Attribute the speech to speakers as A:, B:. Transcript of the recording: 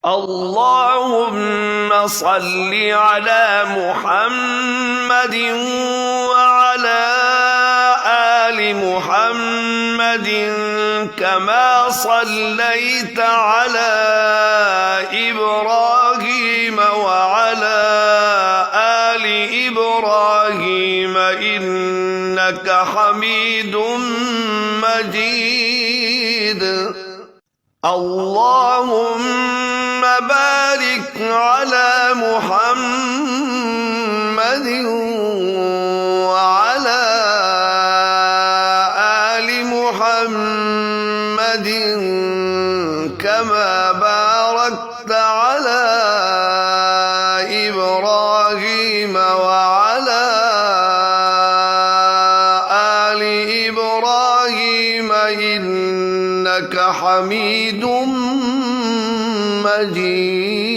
A: اللهم صل على محمد وعلى آل محمد كما صليت على إبراهيم وعلى آل إبراهيم إنك حميد مجيد. اللهم بارك على محمد وعلى آل محمد كما باركت على إبراهيم وعلى آل إبراهيم إنك حميد مجيد.